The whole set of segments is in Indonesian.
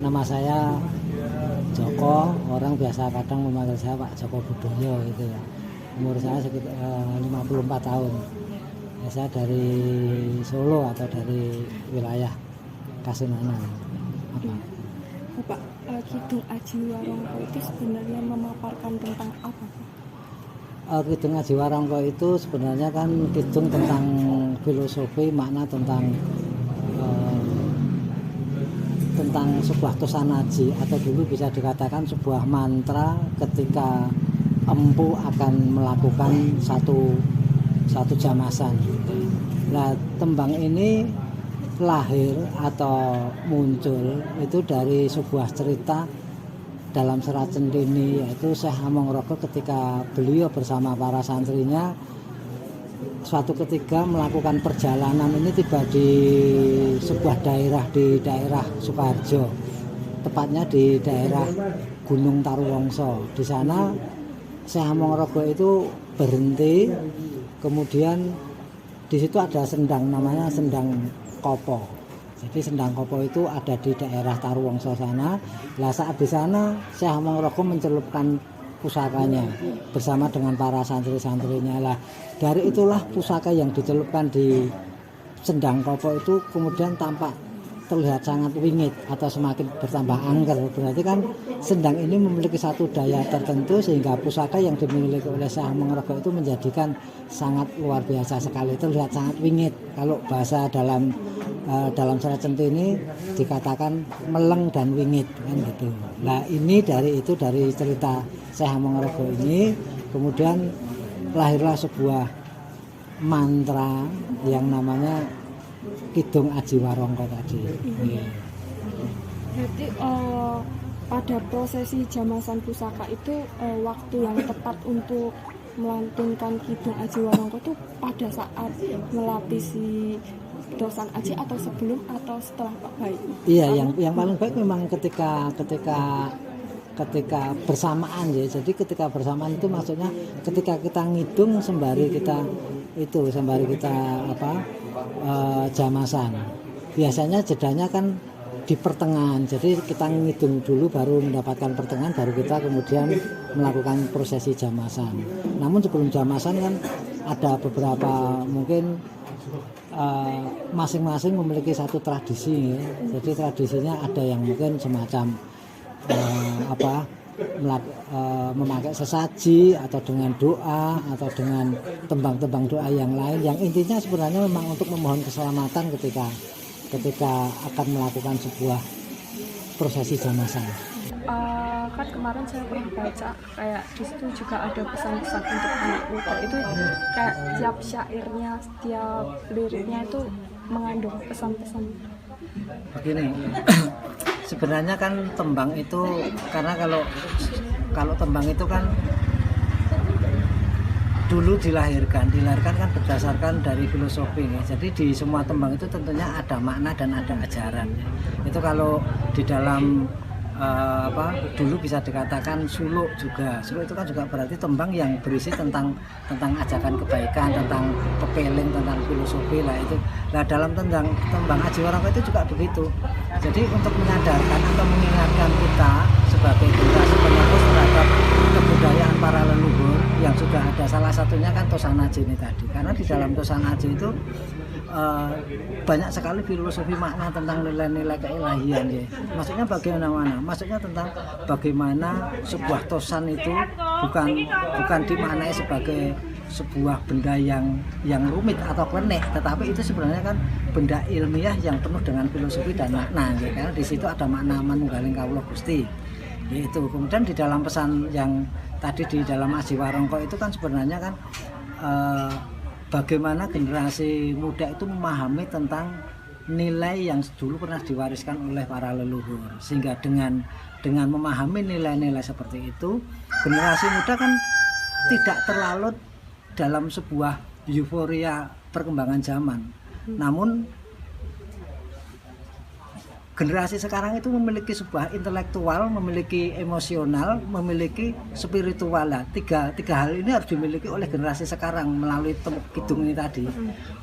Nama saya Joko, orang biasa kadang memanggil saya Pak Joko Budoyo gitu ya. Umur saya sekitar 54 tahun. Ya, saya dari Solo atau dari wilayah Kasunanan. Bapak, Kidung Aji Warongko itu sebenarnya memaparkan tentang apa? Kidung Aji Warongko itu sebenarnya kan kidung tentang filosofi, makna tentang sebuah tosanaji, atau dulu bisa dikatakan sebuah mantra ketika empu akan melakukan satu jamasan. Nah, tembang ini lahir atau muncul itu dari sebuah cerita dalam Serat Centini, yaitu Syekh Amonggrogo ketika beliau bersama para santrinya suatu ketika melakukan perjalanan ini tiba di sebuah daerah di daerah Sukoharjo, tepatnya di daerah Gunung Taruwongso. Di sana Syekh Amonggrogo itu berhenti, kemudian di situ ada sendang namanya Sendang Kopo. Jadi Sendang Kopo itu ada di daerah Taruwongso sana. Lah saat di sana Syekh Amonggrogo mencelupkan pusakanya bersama dengan para santri-santrinya. Lah dari itulah pusaka yang dicelupkan di Sendang Kopo itu kemudian tampak terlihat sangat wingit atau semakin bertambah angker. Berarti kan sendang ini memiliki satu daya tertentu sehingga pusaka yang dimiliki oleh Syekh Amonggrogo itu menjadikan sangat luar biasa sekali, terlihat sangat wingit. Kalau bahasa dalam Serat Centini dikatakan meleng dan wingit kan gitu. Nah ini dari cerita Syekh Amonggrogo ini kemudian lahirlah sebuah mantra yang namanya Kidung Aji Warongko tadi. Berarti pada prosesi jamasan pusaka itu waktu yang tepat untuk melantunkan Kidung Aji Warongko itu pada saat melapisi dosan aji atau sebelum atau setelah Pak Baik? Iya, yang paling baik memang ketika bersamaan ya. Jadi ketika bersamaan itu maksudnya ketika kita ngidung sembari kita jamasan. Biasanya jedanya kan di pertengahan. Jadi kita ngidung dulu baru mendapatkan pertengahan, baru kita kemudian melakukan prosesi jamasan. Namun sebelum jamasan kan ada beberapa mungkin masing-masing memiliki satu tradisi ya. Jadi tradisinya ada yang mungkin semacam memakai sesaji atau dengan doa atau dengan tembang-tembang doa yang lain, yang intinya sebenarnya memang untuk memohon keselamatan ketika akan melakukan sebuah prosesi jamasan. Kan kemarin saya pernah baca kayak di situ juga ada pesan-pesan untuk anak muda, itu kayak tiap syairnya, setiap liriknya itu mengandung pesan-pesan. Begini, sebenarnya kan tembang itu, karena kalau tembang itu kan dulu dilahirkan kan berdasarkan dari filosofi ya. Jadi di semua tembang itu tentunya ada makna dan ada ajaran ya. Itu kalau di dalam dulu bisa dikatakan suluk juga. Suluk itu kan juga berarti tembang yang berisi tentang ajakan kebaikan, tentang pepeling, tentang filosofi lah itu. Nah dalam tembang Aji Warongko itu juga begitu. Jadi untuk menyadarkan atau mengingatkan kita sebagai generasi penerus terhadap kebudayaan para leluhur yang sudah ada, salah satunya kan Tosanaji ini tadi. Karena di dalam Tosanaji itu banyak sekali filosofi makna tentang nilai-nilai keilahian ya. Maksudnya bagaimana? Maksudnya tentang bagaimana sebuah tosan itu bukan dimaknai sebagai sebuah benda yang rumit atau klenik, tetapi itu sebenarnya kan benda ilmiah yang penuh dengan filosofi dan makna ya. Karena di situ ada makna manunggaling kawula Gusti. Yaitu kemudian di dalam pesan yang tadi di dalam Aji Warongko itu kan sebenarnya kan bagaimana generasi muda itu memahami tentang nilai yang dulu pernah diwariskan oleh para leluhur, sehingga dengan memahami nilai-nilai seperti itu, generasi muda kan tidak terlalu dalam sebuah euforia perkembangan zaman, namun generasi sekarang itu memiliki sebuah intelektual, memiliki emosional, memiliki spiritual lah. Tiga hal ini harus dimiliki oleh generasi sekarang melalui kidung ini tadi.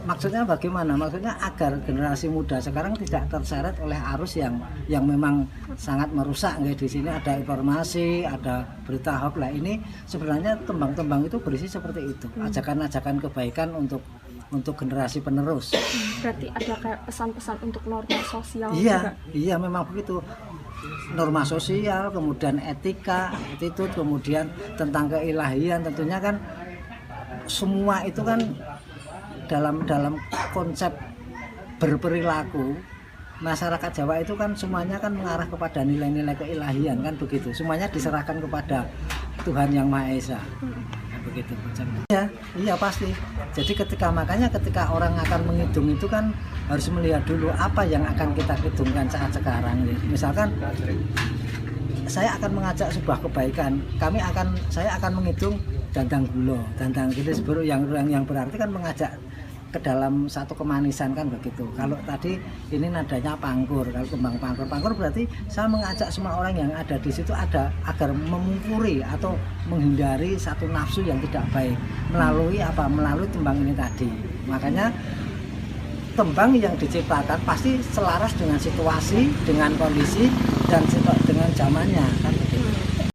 Maksudnya bagaimana? Maksudnya agar generasi muda sekarang tidak terseret oleh arus yang memang sangat merusak. Nggak, di sini ada informasi, ada berita hoax lah. Ini sebenarnya tembang-tembang itu berisi seperti itu, ajakan-ajakan kebaikan untuk generasi penerus. Berarti ada kayak pesan-pesan untuk norma sosial Iya, juga. iya memang begitu. Norma sosial, kemudian etika, attitude, kemudian tentang keilahian, tentunya kan semua itu kan dalam konsep berperilaku masyarakat Jawa itu kan semuanya kan mengarah kepada nilai-nilai keilahian kan begitu. Semuanya diserahkan kepada Tuhan Yang Maha Esa. Begitu macamnya. Iya pasti. Jadi makanya ketika orang akan mengidung itu kan harus melihat dulu apa yang akan kita kidungkan saat sekarang. Misalkan saya akan mengajak sebuah kebaikan, saya akan mengidung dandang gulo, dandang gitu yang berarti kan mengajak ke dalam satu kemanisan kan begitu. Kalau tadi ini nadanya pangkur, kalau kembang pangkur berarti saya mengajak semua orang yang ada di situ agar memungkuri atau menghindari satu nafsu yang tidak baik melalui tembang ini tadi. Makanya tembang yang diciptakan pasti selaras dengan situasi, dengan kondisi dan dengan zamannya.